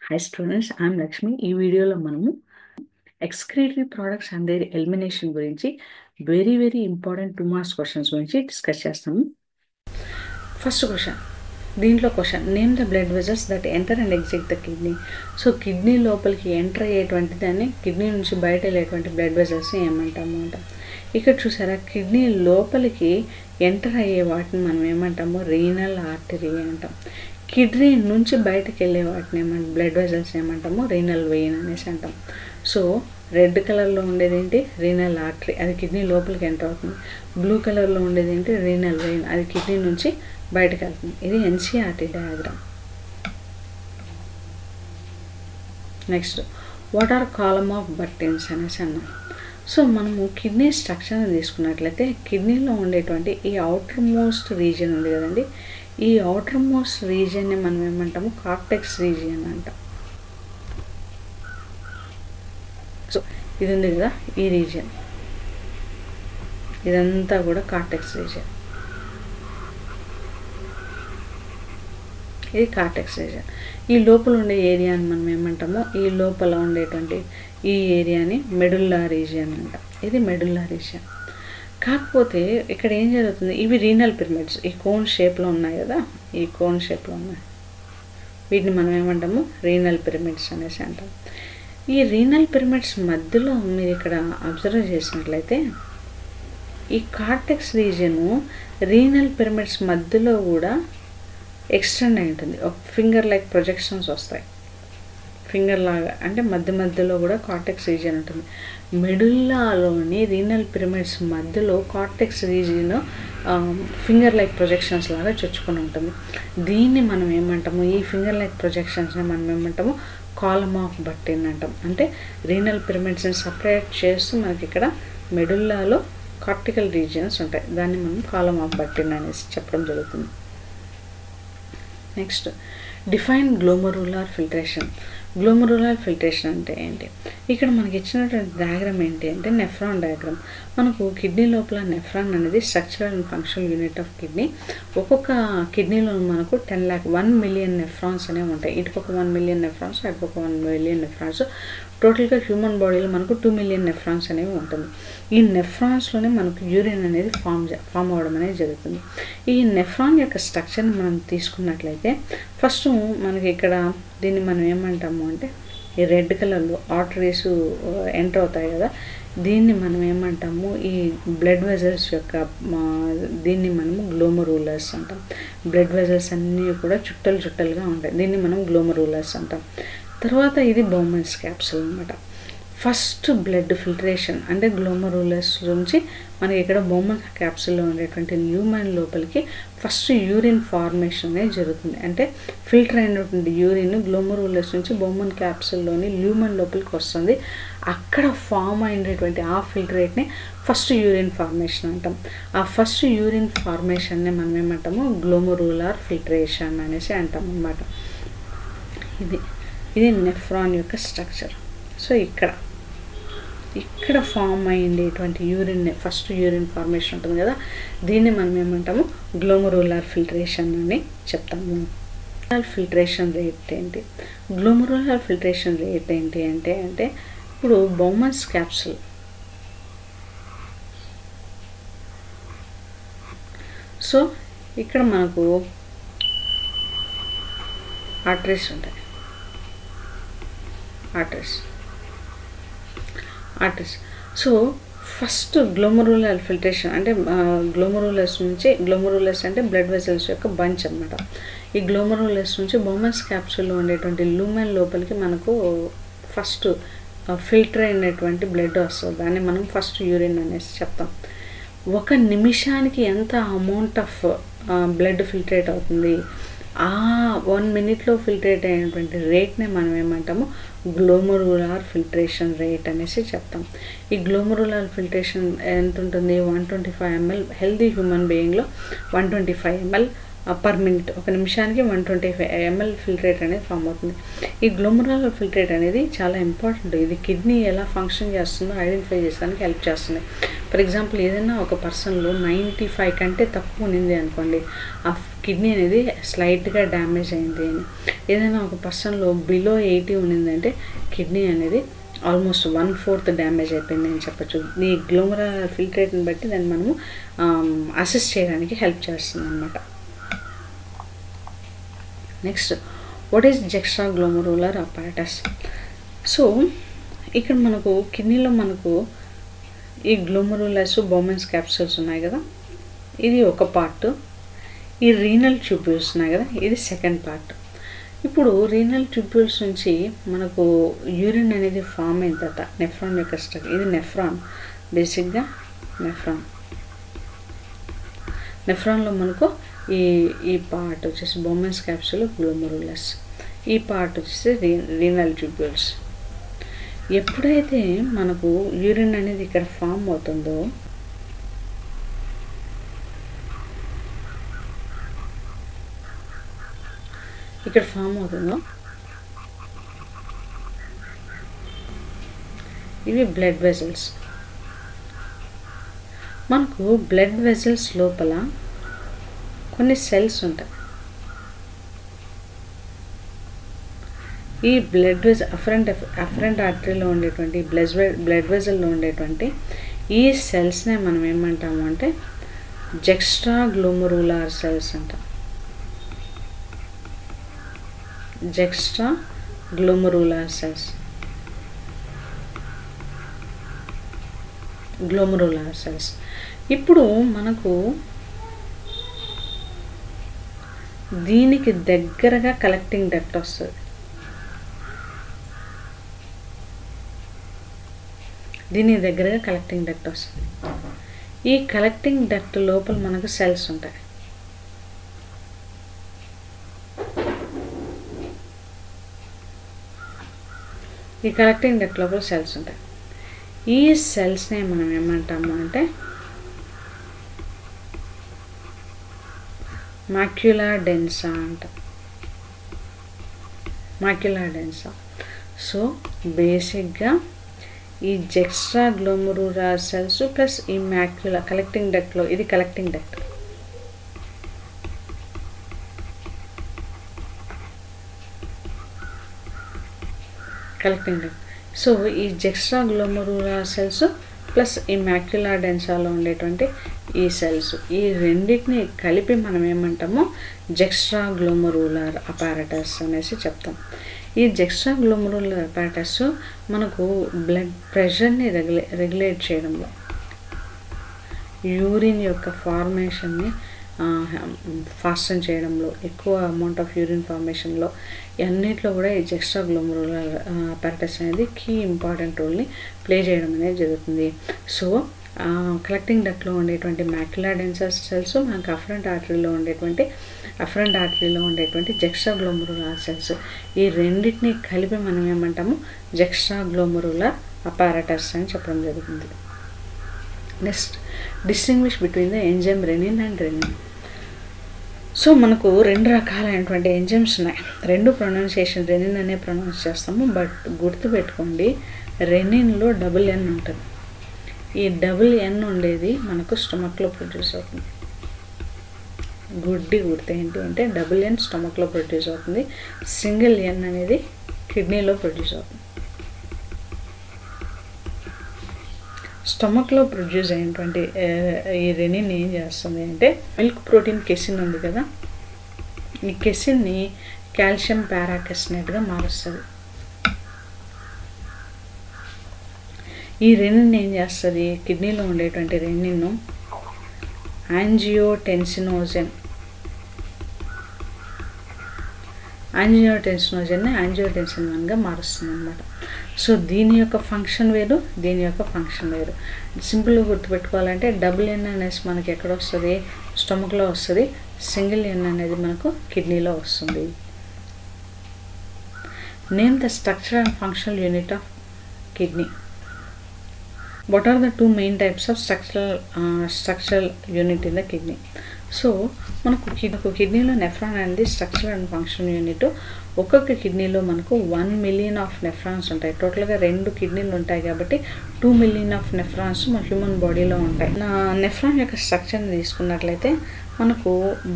Hi students, I am Lakshmi. ఈ వీడియోలో మనము excretory products and their elimination గురించి వెరీ ఇంపార్టెంట్ 2 మార్క్స్ క్వశ్చన్స్ గురించి డిస్కస్ చేస్తాము. ఫస్ట్ క్వశ్చన్, దీంట్లో question name the blood vessels that enter and exit the kidney. So kidney లోపలికి enter అయ్యేటువంటి దాన్ని, కిడ్నీ నుంచి బయట వెళ్ళేటువంటి బ్లడ్ వెజల్స్ని ఏమంటాము అంటాం. ఇక్కడ చూసారా, కిడ్నీ లోపలికి ఎంటర్ అయ్యే వాటిని మనం ఏమంటాము, రీనల్ ఆర్టరీ అంటాం. కిడ్నీ నుంచి బయటకు వెళ్ళే వాటిని బ్లడ్ వెజల్స్ ఏమంటాము, రీనల్ వెయిన్ అనేసి అంటాం. సో రెడ్ కలర్లో ఉండేది ఏంటి, రీనల్ ఆర్టరీ, అది కిడ్నీ లోపలికి ఎంటర్ అవుతుంది. బ్లూ కలర్లో ఉండేది ఏంటి, రీనల్ వెయిన్, అది కిడ్నీ నుంచి బయటకు వెళ్తుంది. ఇది NCERT diagram. Next, what are column of Bertins అనేసి అన్నాం. సో మనము కిడ్నీ స్ట్రక్చర్ని తీసుకున్నట్లయితే కిడ్నీలో ఉండేటువంటి ఈ అవుటర్ మోస్ట్ రీజియన్ ఉంది కదండి, ఈ అవుటర్ మోస్ట్ రీజియన్ని మనం ఏమంటాము, కార్టెక్స్ రీజియన్ అంటాం. సో ఇది ఉంది కదా, ఈ రీజియన్, ఇదంతా కూడా కార్టెక్స్ రీజియన్. ఇది కార్టెక్స్ రీజియన్. ఈ లోపల ఉండే ఏరియాని మనం ఏమంటాము, ఈ లోపల ఉండేటువంటి ఈ ఏరియాని మెడుల్లా రీజియన్ అంటాం. ఇది మెడుల్లా రీజియన్. కాకపోతే ఇక్కడ ఏం జరుగుతుంది, ఇవి రీనల్ పిరమిడ్స్, ఈ కోన్ షేప్లో ఉన్నాయి కదా, ఈ కోన్ షేప్లో ఉన్నాయి, వీటిని మనం ఏమంటాము, రీనల్ పిరమిడ్స్ అనేసి అంటాం. ఈ రీనల్ పిరమిడ్స్ మధ్యలో మీరు ఇక్కడ అబ్జర్వ్ చేసినట్లయితే ఈ కార్టెక్స్ రీజియను రీనల్ పిరమిడ్స్ మధ్యలో కూడా ఎక్స్టెండ్ అయి ఉంటుంది. ఒక ఫింగర్ లైక్ ప్రొజెక్షన్స్ వస్తాయి, ఫింగర్ లాగా, అంటే మధ్యలో కూడా కార్టెక్స్ రీజియన్ ఉంటుంది. మెడుల్లాలోని రీనల్ పిరమిడ్స్ మధ్యలో cortex region finger like projections లాగా చొచ్చుకొని ఉంటుంది. దీన్ని మనం ఏమంటాము, ఈ ఫింగర్ లైక్ ప్రొజెక్షన్స్ని మనం ఏమంటాము, కాలమ్ ఆఫ్ బర్టెన్ అంటాం. అంటే రీనల్ పిరమిడ్స్ని సపరేట్ చేస్తూ మనకి ఇక్కడ మెడుల్లాలో కార్టికల్ రీజియన్స్ ఉంటాయి, దాన్ని మనం కాలమ్ ఆఫ్ బర్టెన్ అనేసి చెప్పడం జరుగుతుంది. Next, define glomerular filtration. Glomerular filtration అంటే ఏంటి? ఇక్కడ మనకి ఇచ్చినటువంటి డయాగ్రామ్ ఏంటి అంటే నెఫ్రాన్ డయాగ్రామ్. మనకు కిడ్నీ లోపల నెఫ్రాన్ అనేది structural and functional unit of kidney. ఒక్కొక్క కిడ్నీలో మనకు 1 మిలియన్ నెఫ్రాన్స్ అనేవి ఉంటాయి. ఇటుపక్క 1 మిలియన్ నెఫ్రాన్స్, అటుపక్క 1 మిలియన్ నెఫ్రాన్స్. టోటల్గా హ్యూమన్ బాడీలో మనకు 2 మిలియన్ నెఫ్రాన్స్ అనేవి ఉంటుంది. ఈ నెఫ్రాన్స్లోనే మనకు యూరిన్ అనేది ఫామ్ అవ్వడం అనేది జరుగుతుంది. ఈ నెఫ్రాన్ యొక్క స్ట్రక్చర్ని మనం తీసుకున్నట్లయితే ఫస్ట్ మనకి ఇక్కడ దీన్ని మనం ఏమంటాము అంటే, ఈ రెడ్ కలర్లో ఆర్టరీస్ ఎంటర్ అవుతాయి కదా, దీన్ని మనం ఏమంటాము, ఈ బ్లడ్ వెజల్స్ యొక్క దీన్ని మనము గ్లోమరూలర్స్ అంటాం. బ్లడ్ వెజల్స్ అన్నీ కూడా చుట్టలుగా ఉంటాయి, దీన్ని మనం గ్లోమరూలర్స్ అంటాం. తర్వాత ఇది బౌమన్స్ క్యాప్సుల్ అనమాట. ఫస్ట్ బ్లడ్ ఫిల్టరేషన్ అంటే గ్లోమరూలర్స్ నుంచి మనకి ఇక్కడ బౌమన్స్ క్యాప్సుల్లో ఉండేటువంటి ల్యూమన్ లోపలికి ఫస్ట్ యూరిన్ ఫార్మేషన్ అనేది జరుగుతుంది. అంటే ఫిల్టర్ అయినటువంటి యూరిన్ గ్లోమరూలర్స్ నుంచి బౌమన్ క్యాప్సుల్లోని ల్యూమన్ లోపలికి వస్తుంది. అక్కడ ఫామ్ అయినటువంటి ఆ ఫిల్టరేట్ని ఫస్ట్ యూరిన్ ఫార్మేషన్ అంటాం. ఆ ఫస్ట్ యూరిన్ ఫార్మేషన్ని మనం ఏమంటాము, గ్లోమరూలార్ ఫిల్టరేషన్ అనేసి అంటాం అన్నమాట. ఇది నెఫ్రాన్ యొక్క స్ట్రక్చర్. సో ఇక్కడ ఫామ్ అయ్యేటువంటి యూరిన్, ఫస్ట్ యూరిన్ ఫార్మేషన్ ఉంటుంది కదా, దీన్ని మనం ఏమంటాము, గ్లోమరులార్ ఫిల్టరేషన్ అని చెప్తాము. ఫిల్టరేషన్ రేట్ ఏంటి, గ్లోమరులార్ ఫిల్టరేషన్ రేట్ ఏంటి అంటే ఇప్పుడు బౌమన్స్ క్యాప్సుల్, సో ఇక్కడ మనకు ఆర్టరీస్ ఉంటాయి, arteries. So first glomerular filtration అంటే గ్లోమరులర్స్ అంటే బ్లడ్ వెజల్స్ యొక్క బంచ్ అనమాట. ఈ గ్లోమరులర్స్ నుంచి బౌమన్స్ క్యాప్సుల్లో ఉండేటువంటి లూమెన్ లోపలికి మనకు ఫస్ట్ ఫిల్టర్ అయినటువంటి బ్లడ్ వస్తుంది, దాన్ని మనం ఫస్ట్ యూరిన్ అనేసి చెప్తాం. 1 నిమిషానికి ఎంత అమౌంట్ ఆఫ్ బ్లడ్ ఫిల్టరేట్ అవుతుంది, ఆ 1 మినిట్లో ఫిల్టరేట్ అయినటువంటి రేట్నే మనం ఏమంటాము, గ్లోమరులార్ ఫిల్టరేషన్ రేట్ అనేసి చెప్తాం. ఈ గ్లోమరులార్ ఫిల్టరేషన్ ఎంత ఉంటుంది, 125 ml. హెల్దీ హ్యూమన్ బీయింగ్లో 125 ml పర్ మినిట్, 1 నిమిషానికి 125 ml ఫిల్టరేట్ అనేది ఫామ్ అవుతుంది. ఈ గ్లోమరులార్ ఫిల్టరేట్ అనేది చాలా ఇంపార్టెంట్. ఇది కిడ్నీ ఎలా ఫంక్షన్ చేస్తుందో ఐడెంటిఫై చేయడానికి హెల్ప్ చేస్తుంది. ఫర్ ఎగ్జాంపుల్, ఏదైనా ఒక పర్సన్లో 95 కంటే తక్కువ ఉన్నింది అనుకోండి, ఆ కిడ్నీ అనేది స్లైట్గా డ్యామేజ్ అయింది అని. ఏదైనా ఒక పర్సన్లో బిలో 80 ఉన్నిందంటే కిడ్నీ అనేది ఆల్మోస్ట్ 1/4 డ్యామేజ్ అయిపోయింది అని చెప్పచ్చు. ఈ గ్లోమరులార్ ఫిల్ట్రేట్ని బట్టి దాన్ని మనము అసెస్ చేయడానికి హెల్ప్ చేస్తుంది అనమాట. Next, what is juxta glomerular apparatus? So ఇక్కడ మనకు కిడ్నీలో మనకు ఈ గ్లోమరులస్ బౌమెన్స్ క్యాప్సూల్స్ ఉన్నాయి కదా, ఇది ఒక పార్ట్. ఈ రీనల్ ట్యూబ్యూల్స్ ఉన్నాయి కదా, ఇది సెకండ్ పార్ట్. ఇప్పుడు రీనల్ ట్యూబ్యూల్స్ నుంచి మనకు యూరిన్ అనేది ఫామ్ అయిన తర్వాత నెఫ్రాన్ యొక్క స్ట్రక్చర్, ఇది నెఫ్రాన్, బేసిక్గా నెఫ్రాన్లో మనకు ఈ పార్ట్ వచ్చేసి బౌమెన్స్ క్యాప్సూల్, గ్లోమరులస్, ఈ పార్ట్ వచ్చేసి రీనల్ ట్యూబ్యూల్స్. ఎప్పుడైతే మనకు యూరిన్ అనేది ఇక్కడ ఫామ్ అవుతుందో ఇవి బ్లడ్ వెజల్స్. మనకు బ్లడ్ వెజల్స్ లోపల కొన్ని సెల్స్ ఉంటాయి. ఈ బ్లడ్ వెజల్ అఫరెంట్ ఆర్టరీలో ఉండేటువంటి బ్లడ్ వెజల్లో ఉండేటువంటి ఈ సెల్స్నే మనం ఏమంటాము అంటే జెక్స్ట్రా గ్లోమరులార్ సెల్స్ అంటాం. జెక్స్ట్రా గ్లోమరులార్ సెల్స్. ఇప్పుడు మనకు దీనికి దగ్గరగా కలెక్టింగ్ డక్ట్ వస్తుంది. ఈ కలెక్టింగ్ డక్ట్ లోపల మనకు సెల్స్ ఉంటాయి. ఈ సెల్స్నే మనం ఏమంటాము అంటే మాక్యులార్ డెన్సా అంటాం. సో బేసిక్గా ఈ జెక్స్ట్రా గ్లోమరులార్ సెల్స్ ప్లస్ ఈ మాక్యులా కలెక్టింగ్ డక్ట్లో, ఇది కలెక్టింగ్ డక్ట్. సో ఈ జెక్స్ట్రా గ్లోమరులార్ సెల్స్ ప్లస్ ఈ మాక్యులార్ డెన్సాలో ఉండేటువంటి ఈ సెల్స్, ఈ రెండింటిని కలిపి మనం ఏమంటామో జెక్స్ట్రా గ్లోమరులార్ అపారటస్ అనేసి చెప్తాం. ఈ జెక్స్ట్రా గ్లోమరులార్ అపారటస్ మనకు బ్లడ్ ప్రెషర్ని రెగ్యులేట్ చేయడంలో, యూరిన్ యొక్క ఫార్మేషన్ని ఫాస్టన్ చేయడంలో, ఎక్కువ అమౌంట్ ఆఫ్ యూరిన్ ఫార్మేషన్లో, అన్నిట్లో కూడా ఈ జెక్స్ట్రా గ్లోమరులార్ అపారటస్ అనేది కీ ఇంపార్టెంట్ రోల్ని ప్లే చేయడం అనేది జరుగుతుంది. సో కలెక్టింగ్ డక్ట్లో ఉండేటువంటి మాక్యులార్ డెన్సర్ సెల్స్, మనకు అఫరెంట్ ఆర్టరీలో ఉండేటువంటి జెక్స్ట్రా గ్లోమరులార్ సెల్స్, ఈ రెండింటిని కలిపి మనం ఏమంటాము జెక్స్ట్రా గ్లోమరులార్ అపారటస్ అని చెప్పడం జరుగుతుంది. Next, distinguish between the enzyme rennin and rennin. So మనకు రెండు రకాలైనటువంటి ఎంజైమ్స్ ఉన్నాయి. రెండు ప్రొనౌన్సియేషన్ రెనిన్ అనే ప్రొనౌన్స్ చేస్తాము. బట్ గుర్తుపెట్టుకోండి, రెనిన్లో డబుల్ ఎన్ ఉంటుంది. ఈ డబుల్ ఎన్ ఉండేది మనకు స్టమక్లో ప్రొడ్యూస్ అవుతుంది. గుడ్డి గుర్తు ఏంటి అంటే డబుల్ ఎన్ స్టమక్లో ప్రొడ్యూస్ అవుతుంది, సింగిల్ ఎన్ అనేది కిడ్నీలో ప్రొడ్యూస్ అవుతుంది. స్టమక్లో ప్రొడ్యూస్ అయినటువంటి ఈ రెనిన్ ఏం చేస్తుంది అంటే మిల్క్ ప్రోటీన్ కెసిన్ ఉంది కదా, ఈ కెసిన్ని కాల్షియం పారాకెసినేట్గా మారుస్తుంది. ఈ రెనిన్ ఏం చేస్తుంది, కిడ్నీలో ఉండేటువంటి రెనిన్ను యాంజియోటెన్సినోజెన్ని యాంజియోటెన్సిన్ 1గా మారుస్తుంది అనమాట. సో దీని యొక్క ఫంక్షన్ వేరు, దీని యొక్క ఫంక్షన్ వేరు. సింపుల్గా గుర్తుపెట్టుకోవాలంటే డబుల్ ఎన్ అనేసి మనకి ఎక్కడ వస్తుంది, స్టమక్లో వస్తుంది. సింగిల్ ఎన్ అనేది మనకు కిడ్నీలో వస్తుంది. Name the structure and functional unit of kidney. What are the two main types of structural unit in the kidney? So మనకు కిడ్నీలో నెఫ్రాన్ అనేది స్ట్రక్చరల్ అండ్ ఫంక్షన్ యూనిట్. ఒక్కొక్క కిడ్నీలో మనకు 1 మిలియన్ ఆఫ్ నెఫ్రాన్స్ ఉంటాయి. టోటల్గా 2 కిడ్నీలు ఉంటాయి కాబట్టి 2 మిలియన్ ఆఫ్ నెఫ్రాన్స్ మన హ్యూమన్ బాడీలో ఉంటాయి. నెఫ్రాన్ యొక్క స్ట్రక్చర్ని తీసుకున్నట్లయితే మనకు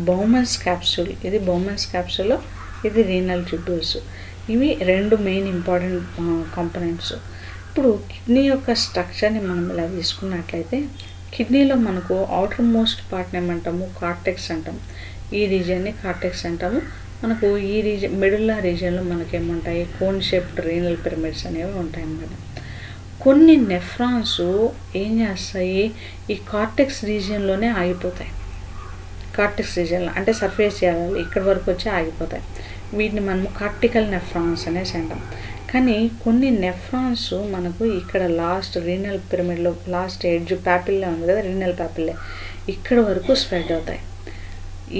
బౌమన్స్ క్యాప్సూల్, ఇది బౌమన్స్ క్యాప్సూల్, ఇది రీనల్ ట్యూబ్యూల్స్. ఇవి రెండు మెయిన్ ఇంపార్టెంట్ కాంపోనెంట్స్. ఇప్పుడు కిడ్నీ యొక్క స్ట్రక్చర్ని మనం ఇలా తీసుకున్నట్లయితే కిడ్నీలో మనకు అవుటర్ మోస్ట్ పార్ట్ని ఏమంటాము కార్టెక్స్ అంటాం. ఈ రీజియన్ని కార్టెక్స్ అంటాము. మనకు ఈ రీజియన్ మెడుల్లా రీజియన్లో మనకేముంటాయి కోన్ షేప్డ్ రీనల్ పిరమిడ్స్ అనేవి ఉంటాయి అన్నమాట. కొన్ని నెఫ్రాన్స్ ఏం చేస్తాయి, ఈ కార్టెక్స్ రీజియన్లోనే ఆగిపోతాయి. కార్టెక్స్ రీజియన్లో అంటే సర్ఫేస్ చేయాలి ఇక్కడ వరకు వచ్చి ఆగిపోతాయి. వీటిని మనము కార్టికల్ నెఫ్రాన్స్ అనేసి అంటాం. కానీ కొన్ని నెఫ్రాన్స్ మనకు ఇక్కడ లాస్ట్ రీనల్ పిరమిడ్లో లాస్ట్ ఎడ్జ్ ప్యాపిల్లా ఉంది కదా, రీనల్ ప్యాపిల్లే, ఇక్కడ వరకు స్ప్రెడ్ అవుతాయి.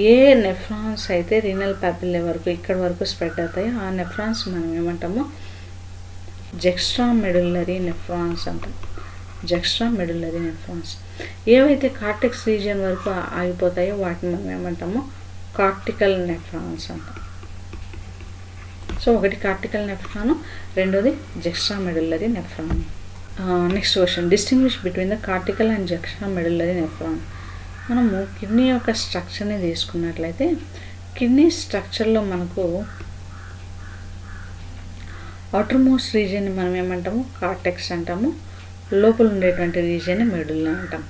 ఏ నెఫ్రాన్స్ అయితే రీనల్ ప్యాపిల్లే వరకు ఇక్కడ వరకు స్ప్రెడ్ అవుతాయో ఆ నెఫ్రాన్స్ మనం ఏమంటాము జెక్స్ట్రా మెడుల్లరీ నెఫ్రాన్స్ అంటాం. Juxta medullary nephrons. ఏవైతే కార్టెక్స్ రీజియన్ వరకు ఆగిపోతాయో వాటిని మనం ఏమంటాము కార్టికల్ నెఫ్రాన్స్ అంటాం. సో ఒకటి కార్టికల్ నెఫ్రాన్, రెండోది juxta medullary nephron. Next question, distinguish between the cortical and juxta medullary nephron. మనము కిడ్నీ యొక్క స్ట్రక్చర్ని తీసుకున్నట్లయితే కిడ్నీ స్ట్రక్చర్లో మనకు అవుటర్ మోస్ట్ రీజియన్ని మనం ఏమంటాము కార్టెక్స్ అంటాము, లోపల ఉండేటువంటి రీజియన్ని మెడుల్లా అంటాం.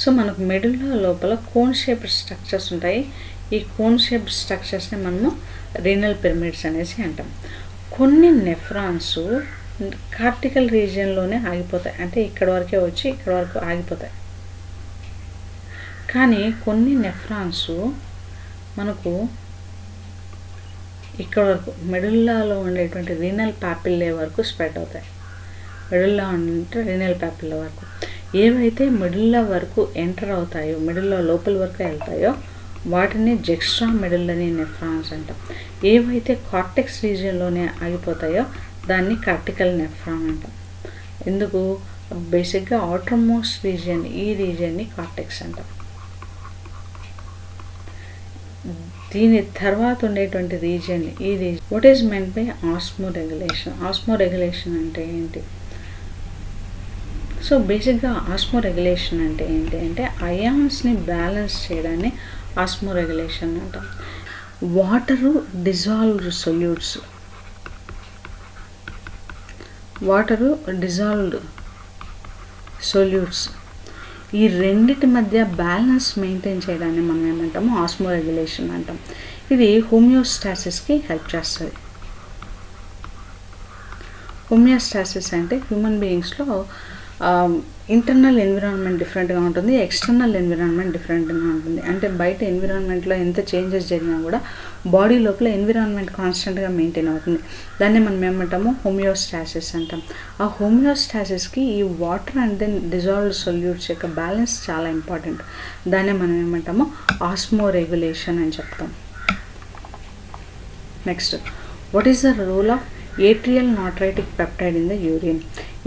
సో మనకు మెడుల్లా లోపల కోన్ షేప్డ్ స్ట్రక్చర్స్ ఉంటాయి. ఈ కోన్ షేప్డ్ స్ట్రక్చర్స్ని మనము రీనల్ పిరమిడ్స్ అనేసి అంటాం. కొన్ని నెఫ్రాన్స్ కార్టికల్ రీజియన్లోనే ఆగిపోతాయి, అంటే ఇక్కడ వరకే వచ్చి ఇక్కడ వరకు ఆగిపోతాయి. కానీ కొన్ని నెఫ్రాన్స్ మనకు ఇక్కడ వరకు మెడుల్లాలో ఉండేటువంటి రీనల్ ప్యాపిల్లే వరకు స్ప్రెడ్ అవుతాయి. మెడుల్లా ఉంటే రీనల్ ప్యాపిల్ల వరకు ఏవైతే మెడుల్లా వరకు ఎంటర్ అవుతాయో, మెడుల్లా లోపల వరకు వెళ్తాయో వాటిని జెక్స్ట్రా మెడుల్లరీ నెఫ్రాన్స్ అంటాం. ఏవైతే కార్టెక్స్ రీజియన్లోనే ఆగిపోతాయో దాన్ని కార్టికల్ నెఫ్రాన్ అంటాం. ఎందుకు, బేసిక్గా అవుటర్ మోస్ట్ రీజియన్ ఈ రీజియన్ని కార్టెక్స్ అంటాం. దీని తర్వాత ఉండేటువంటి రీజియన్ ఈ region. What is meant by Osmo regulation? Osmo regulation అంటే ఏంటి? సో బేసిక్గా ఆస్మో రెగ్యులేషన్ అంటే ఏంటి అంటే అయాన్స్ని బ్యాలెన్స్ చేయడాన్ని ఆస్మో రెగ్యులేషన్ అంటాం. Water dissolved solutes, water dissolved solutes ఈ రెండిటి మధ్య బ్యాలెన్స్ మెయింటైన్ చేయడాన్ని మనం ఏమంటాము ఆస్మో రెగ్యులేషన్ అంటాం. ఇది హోమియోస్టాసిస్కి హెల్ప్ చేస్తుంది. హోమియోస్టాసిస్ అంటే హ్యూమన్ బీయింగ్స్లో ఇంటర్నల్ ఎన్విరాన్మెంట్ డిఫరెంట్గా ఉంటుంది, ఎక్స్టర్నల్ ఎన్విరాన్మెంట్ డిఫరెంట్గా ఉంటుంది. అంటే బయట ఎన్విరాన్మెంట్లో ఎంత చేంజెస్ జరిగినా కూడా బాడీ లోపల ఎన్విరాన్మెంట్ కాన్స్టెంట్గా మెయింటైన్ అవుతుంది. దాన్ని మనం ఏమంటాము హోమియోస్టాసిస్ అంటాం. ఆ హోమియోస్టాసిస్కి ఈ water and then dissolved solutes యొక్క బ్యాలెన్స్ చాలా ఇంపార్టెంట్. దాన్ని మనం ఏమంటాము ఆస్మో రెగ్యులేషన్ అని చెప్తాం. Next, what is the role of atrial natriuretic peptide in the urine?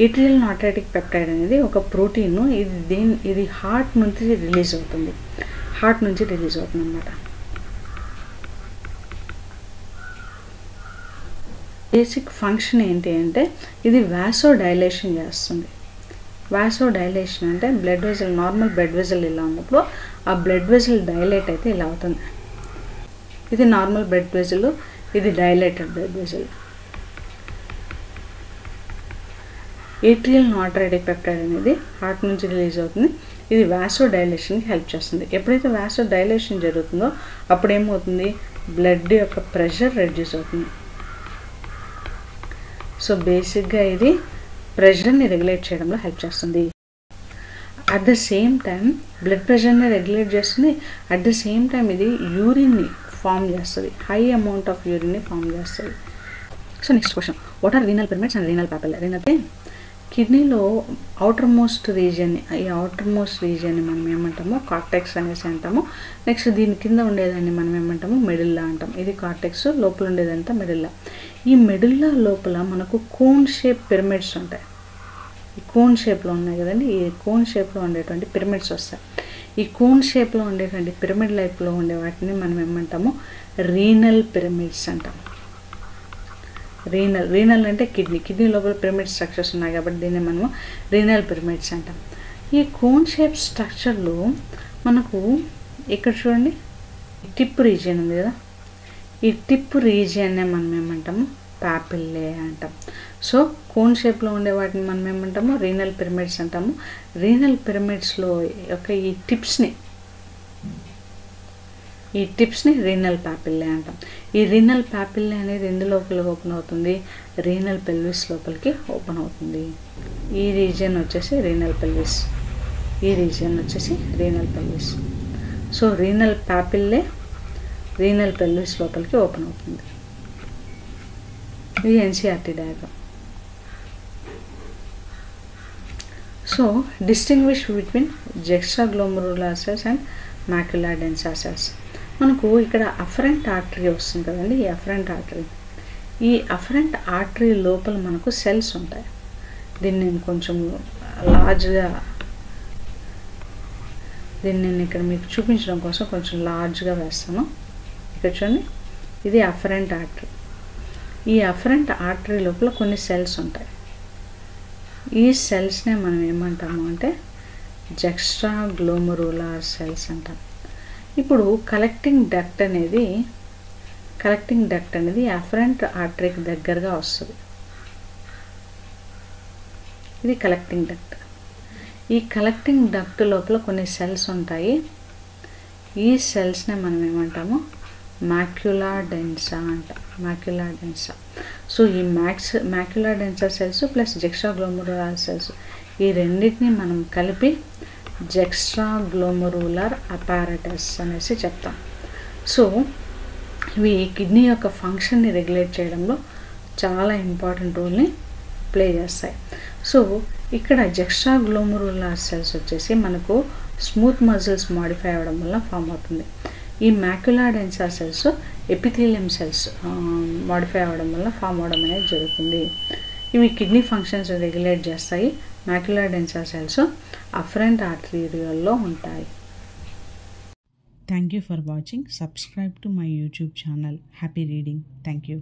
Atrial natriuretic peptide అనేది ఒక ప్రోటీన్. ఇది హార్ట్ నుంచి రిలీజ్ అవుతుంది, హార్ట్ నుంచి రిలీజ్ అవుతుంది అన్నమాట. బేసిక్ ఫంక్షన్ ఏంటి అంటే ఇది వాసో డైలేషన్ చేస్తుంది. వాసో డైలేషన్ అంటే blood vessel, normal blood vessel ఇలా ఉన్నప్పుడు ఆ బ్లడ్ వెజల్ డైలేట్ అయితే ఇలా అవుతుంది. ఇది నార్మల్ బ్లడ్ వెజల్, ఇది dilated blood vessel. Atrial natriuretic peptide అనేది హార్ట్ నుంచి రిలీజ్ అవుతుంది. ఇది వాసో డైలేషన్కి హెల్ప్ చేస్తుంది. ఎప్పుడైతే వాసో డైలేషన్ జరుగుతుందో అప్పుడు ఏమవుతుంది, బ్లడ్ యొక్క ప్రెషర్ రెడ్యూస్ అవుతుంది. సో బేసిక్గా ఇది ప్రెషర్ని రెగ్యులేట్ చేయడంలో హెల్ప్ చేస్తుంది. At the same time blood ప్రెషర్ని రెగ్యులేట్ చేస్తుంది. అట్ ద సేమ్ టైం ఇది యూరిన్ని ఫామ్ చేస్తుంది, హై అమౌంట్ ఆఫ్ యూరిన్ని ఫామ్ చేస్తుంది. So next question, what are renal pyramids and renal papilla? Renal కిడ్నీలో అవుటర్ మోస్ట్ రీజియన్ని, ఈ అవుటర్ మోస్ట్ రీజియన్ని మనం ఏమంటాము కార్టెక్స్ అనేసి అంటాము. నెక్స్ట్ దీని కింద ఉండేదాన్ని మనం ఏమంటాము మెడుల్లా అంటాం. ఇది కార్టెక్స్, లోపల ఉండేదంతా మెడుల్లా. ఈ మెడుల్లా లోపల మనకు కోన్ షేప్ పిరమిడ్స్ ఉంటాయి. ఈ కోన్ షేప్లో ఉన్నాయి కదండి, ఈ కోన్ షేప్లో ఉండేటువంటి పిరమిడ్స్ వస్తాయి. ఈ కోన్ షేప్లో ఉండేటువంటి పిరమిడ్ లైఫ్లో ఉండే వాటిని మనం ఏమంటాము రీనల్ పిరమిడ్స్ అంటాం. రీనల్ అంటే కిడ్నీ లోపల పిరమిడ్ స్ట్రక్చర్స్ ఉన్నాయి కాబట్టి దీన్ని మనము రీనల్ పిరమిడ్స్ అంటాం. ఈ కోన్ షేప్ స్ట్రక్చర్లో మనకు ఇక్కడ చూడండి టిప్ రీజియన్ ఉంది కదా, ఈ టిప్ రీజియన్నే మనం ఏమంటాము పాపిల్లే అంటాం. సో కోన్ షేప్లో ఉండే వాటిని మనం ఏమంటాము రీనల్ పిరమిడ్స్ అంటాము. రీనల్ పిరమిడ్స్లో యొక్క ఈ టిప్స్ని రీనల్ పాపిల్లే అంటాం. ఈ రీనల్ పాపిల్లే అనేది ఎందు లోపలికి ఓపెన్ అవుతుంది, రీనల్ పెల్విస్ లోపలికి ఓపెన్ అవుతుంది. ఈ రీజియన్ వచ్చేసి రీనల్ పెల్విస్, ఈ రీజియన్ వచ్చేసి renal pelvis. So renal papillae renal pelvis లోపలికి ఓపెన్ అవుతుంది. ఇది NCERT diagram. So distinguish between juxtaglomerular cells and macula densa cells. మనకు ఇక్కడ అఫరెంట్ ఆర్టరీ వస్తుంది కదండి, ఈ అఫరెంట్ ఆర్టరీ లోపల మనకు సెల్స్ ఉంటాయి. దీన్ని నేను కొంచెం లార్జ్గా, దీన్ని నేను ఇక్కడ మీకు చూపించడం కోసం కొంచెం లార్జ్గా వేస్తాను. ఇక్కడ చూడండి, ఇది అఫరెంట్ ఆర్టరీ. ఈ అఫరెంట్ ఆర్టరీ లోపల కొన్ని సెల్స్ ఉంటాయి. ఈ సెల్స్నే మనం ఏమంటాము అంటే జెక్స్ట్రాగ్లోమెరులార్ సెల్స్ అంటాం. ఇప్పుడు కలెక్టింగ్ డక్ట్ అనేది అఫరెంట్ ఆర్టరీకి దగ్గరగా వస్తుంది. ఇది కలెక్టింగ్ డక్ట్. ఈ కలెక్టింగ్ డక్ట్ లోపల కొన్ని సెల్స్ ఉంటాయి. ఈ సెల్స్నే మనం ఏమంటాము మాక్యులార్ డెన్సా అంటాం. మాక్యులార్ డెన్సా. సో ఈ macula densa cells plus జెక్స్ట్రాగ్లోమెరులార్ cells, ఈ రెండింటిని మనం కలిపి జెక్స్ట్రాగ్లోమెరులార్ అపారటస్ అనేసి చెప్తాం. సో ఇవి కిడ్నీ యొక్క ఫంక్షన్ని రెగ్యులేట్ చేయడంలో చాలా ఇంపార్టెంట్ రోల్ని ప్లే చేస్తాయి. సో ఇక్కడ జెక్స్ట్రాగ్లోమెరులార్ సెల్స్ వచ్చేసి మనకు స్మూత్ మజిల్స్ మాడిఫై అవ్వడం వల్ల ఫామ్ అవుతుంది. ఈ macula densa cells epithelium cells modify అవ్వడం వల్ల ఫామ్ అవడం అనేది జరుగుతుంది. ఇవి కిడ్నీ ఫంక్షన్స్ రెగ్యులేట్ చేస్తాయి. మాక్యులార్ డెన్సా సెల్స్ అఫరెంట్ ఆర్టరీలో ఉంటాయి. Thank you for watching. Subscribe to my YouTube channel. Happy reading. Thank you.